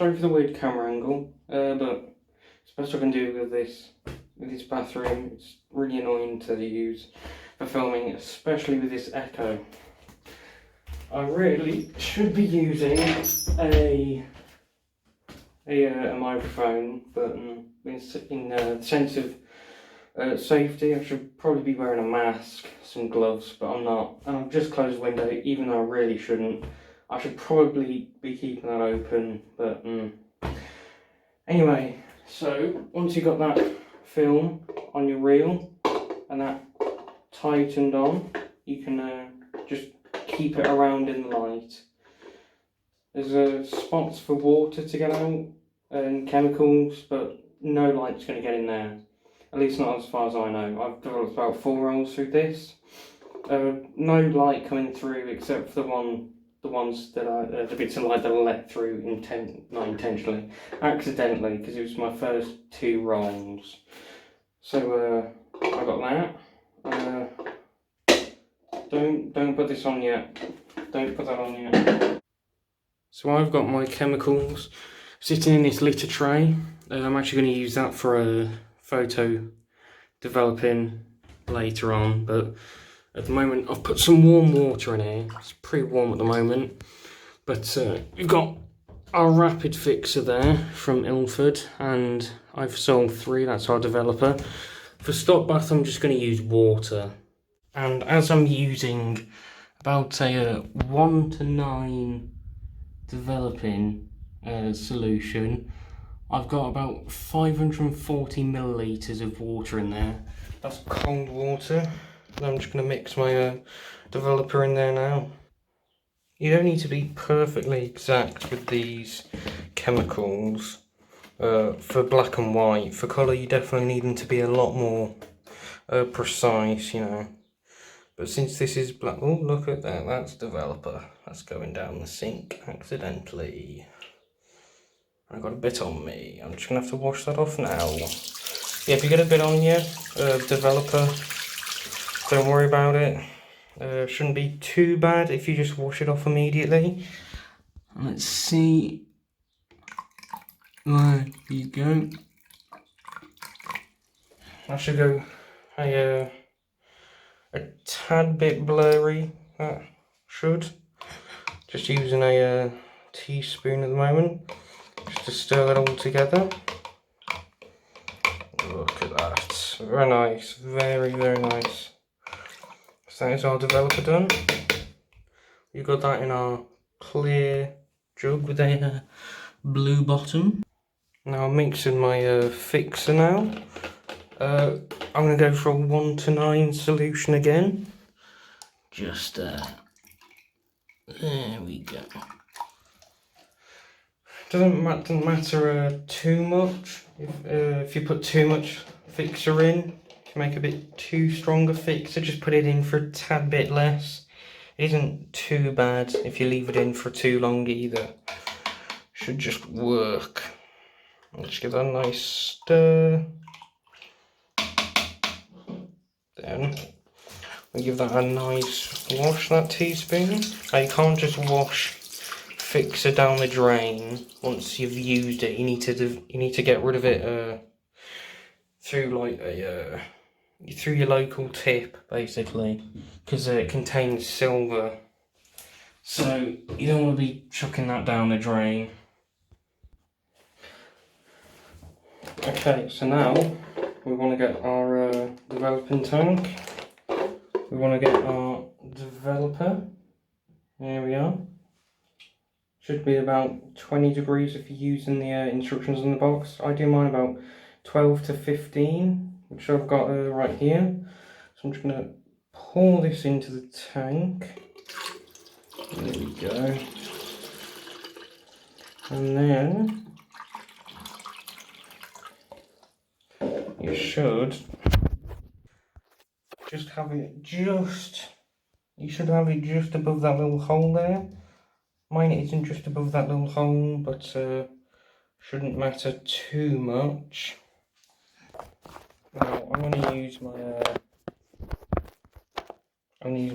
sorry for the weird camera angle, but it's the best I can do with this bathroom. It's really annoying to use for filming, especially with this echo. I really should be using a microphone, but in the sense of safety, I should probably be wearing a mask, some gloves, but I'm not. And I've just closed the window, even though I really shouldn't. I should probably be keeping that open, but anyway. So once you've got that film on your reel and that tightened on, you can just keep it around in the light. There's spots for water to get out and chemicals, but no light's going to get in there. At least not as far as I know. I've developed about 4 rolls through this. No light coming through except for the ones that are the bits of light that I let through not intentionally, accidentally, because it was my first 2 rolls. So I got that. Don't put this on yet. Don't put that on yet. So I've got my chemicals sitting in this litter tray. I'm actually going to use that for a photo developing later on, but at the moment I've put some warm water in here. It's pretty warm at the moment, but we've got our rapid fixer there from Ilford, and I've sold 3. That's our developer. For stock bath I'm just going to use water, and as I'm using about a 1 to 9 developing solution, I've got about 540 millilitres of water in there. That's cold water. And I'm just going to mix my developer in there now. You don't need to be perfectly exact with these chemicals for black and white. For colour you definitely need them to be a lot more precise, you know. But since this is black, oh look at that, that's developer. That's going down the sink accidentally. I got a bit on me. I'm just gonna have to wash that off now. Yeah, if you get a bit on you, developer, don't worry about it. Shouldn't be too bad if you just wash it off immediately. Let's see. There you go. I should go a tad bit blurry. That should. Just using a teaspoon at the moment, just to stir that all together. Look at that. Very nice. Very, very nice. So that is our developer done. We've got that in our clear jug with a blue bottom. Now I'm mixing my fixer now. I'm going to go for a 1 to 9 solution again. Just there we go. Doesn't matter too much if you put too much fixer in. If you make a bit too strong a fixer, just put it in for a tad bit less. It isn't too bad if you leave it in for too long either. Should just work. Let's give that a nice stir. Then we give that a nice wash, that teaspoon. Now you can't just wash fixer down the drain once you've used it. You need to get rid of it through like through your local tip, basically, because it contains silver. So you don't want to be chucking that down the drain. Okay, so now we want to get our developing tank. We want to get our developer. There we are. Should be about 20 degrees if you're using the instructions in the box. I do mine about 12 to 15, which I've got right here. So I'm just going to pour this into the tank. There we go. And then you should just have it you should have it just above that little hole there. Mine isn't just above that little hole, but shouldn't matter too much. Now I'm going to use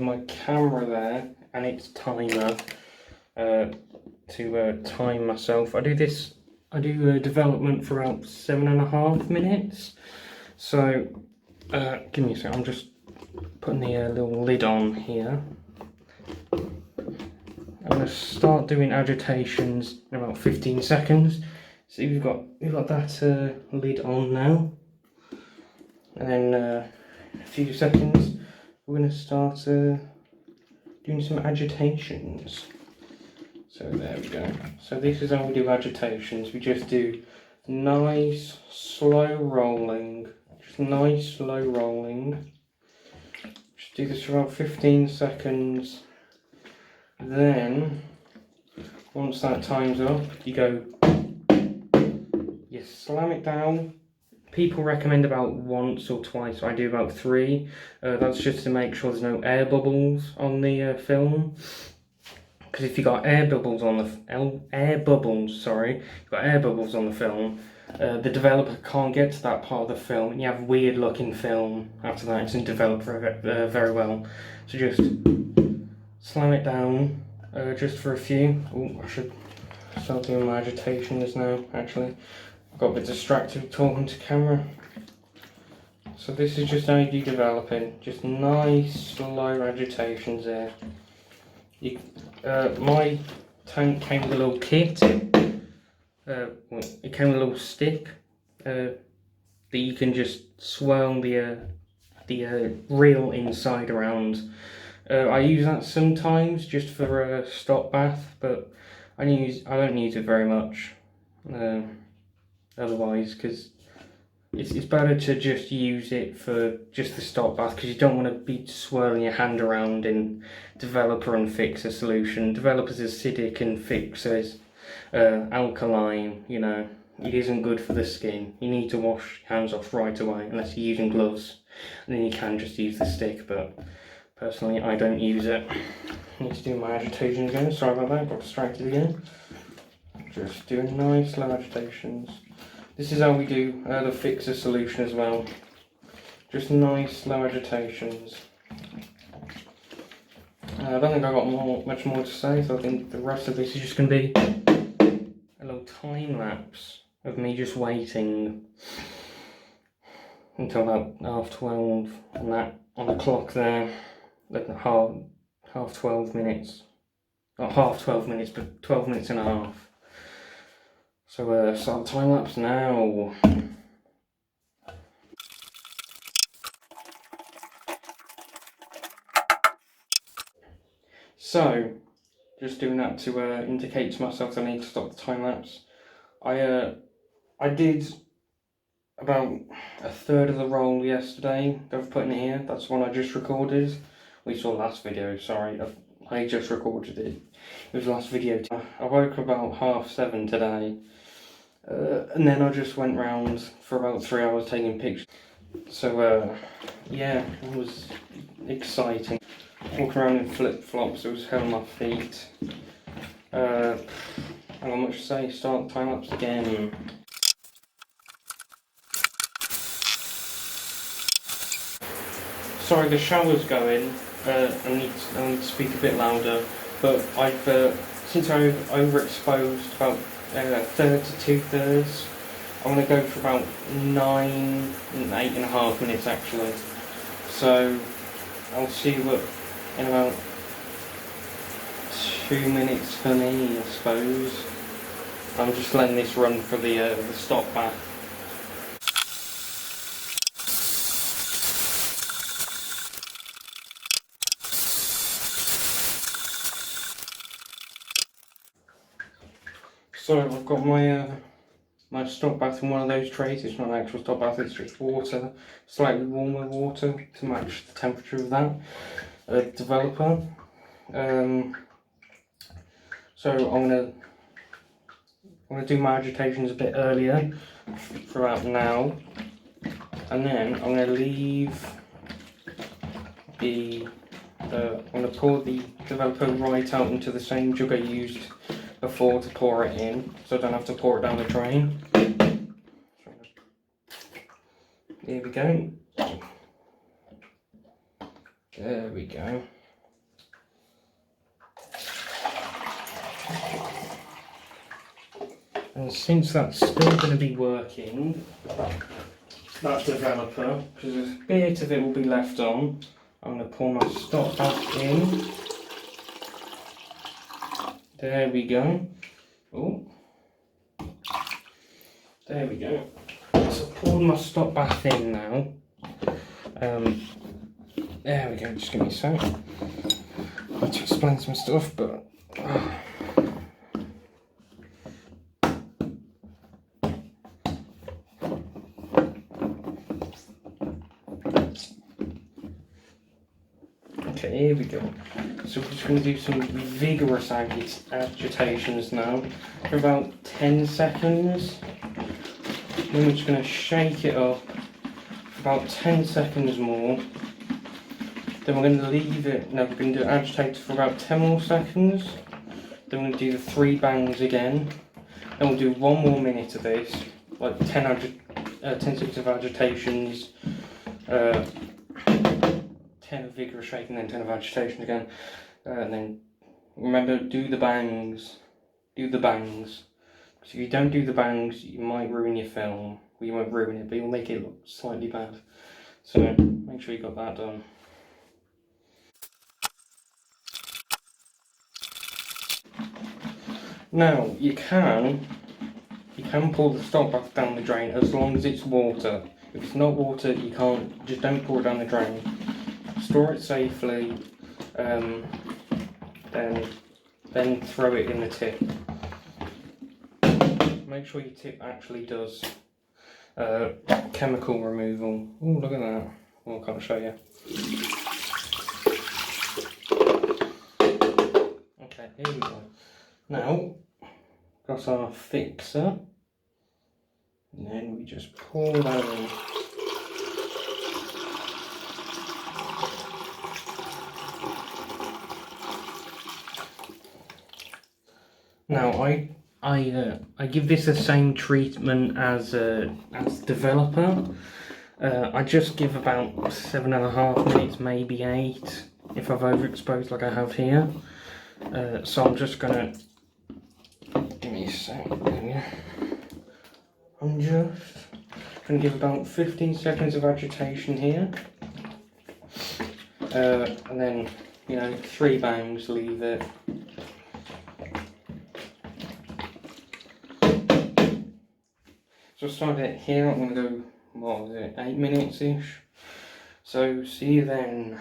my camera there and its timer to time myself. I do development for about 7.5 minutes. So give me a second, I'm just putting the little lid on here. I'm going to start doing agitations in about 15 seconds. See, we've got that lid on now. And then a few seconds, we're going to start doing some agitations. So there we go. So this is how we do agitations. We just do nice, slow rolling. Just nice, slow rolling. Just do this for about 15 seconds. Then, once that time's up, you slam it down. People recommend about once or twice. I do about 3. That's just to make sure there's no air bubbles on the film. Because if you got air bubbles on the film, the developer can't get to that part of the film, and you have weird looking film after that. It doesn't develop very well. So just slam it down, just for a few. Oh, I should start doing my agitations now. Actually, I got a bit distracted talking to camera. So this is just how you do developing. Just nice, slow agitations there. My tank came with a little kit. It came with a little stick that you can just swirl the reel inside around. I use that sometimes just for a stop bath, but I don't use it very much. Otherwise, because it's better to just use it for just the stop bath, because you don't want to be swirling your hand around in developer and fixer solution. Developer's acidic and fixer's alkaline, you know. It isn't good for the skin. You need to wash your hands off right away, unless you're using gloves. And then you can just use the stick, but personally I don't use it. I need to do my agitation again. Sorry about that, got distracted again. Just doing nice slow agitations. This is how we do the fixer solution as well. Just nice slow agitations. I don't think I've got much more to say, so I think the rest of this is just going to be a little time lapse of me just waiting until about 12:30 on the clock there. Half 12 minutes. Not half 12 minutes, but 12 minutes and a half. So start the time lapse now. So, just doing that to indicate to myself that I need to stop the time lapse. I did about a third of the roll yesterday that I've put in here. That's the one I just recorded. We saw last video, sorry. I just recorded it. It was the last video. I woke up about 7:30 today. And then I just went round for about 3 hours taking pictures. So, yeah, it was exciting. Walking around in flip-flops, it was hell on my feet. I got much to say, start the time lapse again. Sorry, the shower's going. I need to speak a bit louder, but since I've overexposed about 1/3 to 2/3, I'm going to go for about 9 and 8.5 minutes actually. So I'll see what in about 2 minutes for me, I suppose. I'm just letting this run for the stop bath. So I've got my stop bath in one of those trays. It's not an actual stop bath, it's just water, slightly warmer water to match the temperature of that developer. So I'm gonna do my agitations a bit earlier for about now, and then I'm gonna leave I'm gonna pour the developer right out into the same jug I used before to pour it in, so I don't have to pour it down the drain. Here we go. There we go. And since that's still going to be working, that developer, because a bit of it will be left on, I'm going to pour my stock back in. There we go. Oh, there we go. So I've poured my stock bath in now. There we go, just give me a sec. I have to explain some stuff, but... Okay, here we go. So we're just going to do some vigorous agitations now for about 10 seconds. Then we're just going to shake it up for about 10 seconds more. Then we're going to leave it, no, we're going to do agitate for about 10 more seconds. Then we're going to do the 3 bangs again. Then we'll do 1 more minute of this, like 10 seconds of agitations, 10 of vigorous shaking, then 10 of agitation again. And then remember, do the bangs. Do the bangs. Because if you don't do the bangs, you might ruin your film. Well, you won't ruin it, but you'll make it look slightly bad. So make sure you got that done. Now you can pour the stock bath down the drain as long as it's water. If it's not water, you can't. Just don't pour it down the drain. Store it safely. Then throw it in the tip. Make sure your tip actually does chemical removal. Oh, look at that. Oh, I can't show you. Okay, here we go. Now, got our fixer. And then we just pour that in. Now I give this the same treatment as developer. I just give about 7.5 minutes, maybe 8, if I've overexposed like I have here. So I'm just gonna give me a sec. I'm just gonna give about 15 seconds of agitation here, and then 3 bangs. Leave it. So I started it here, I'm going to go, what was it, 8 minutes-ish. So see you then.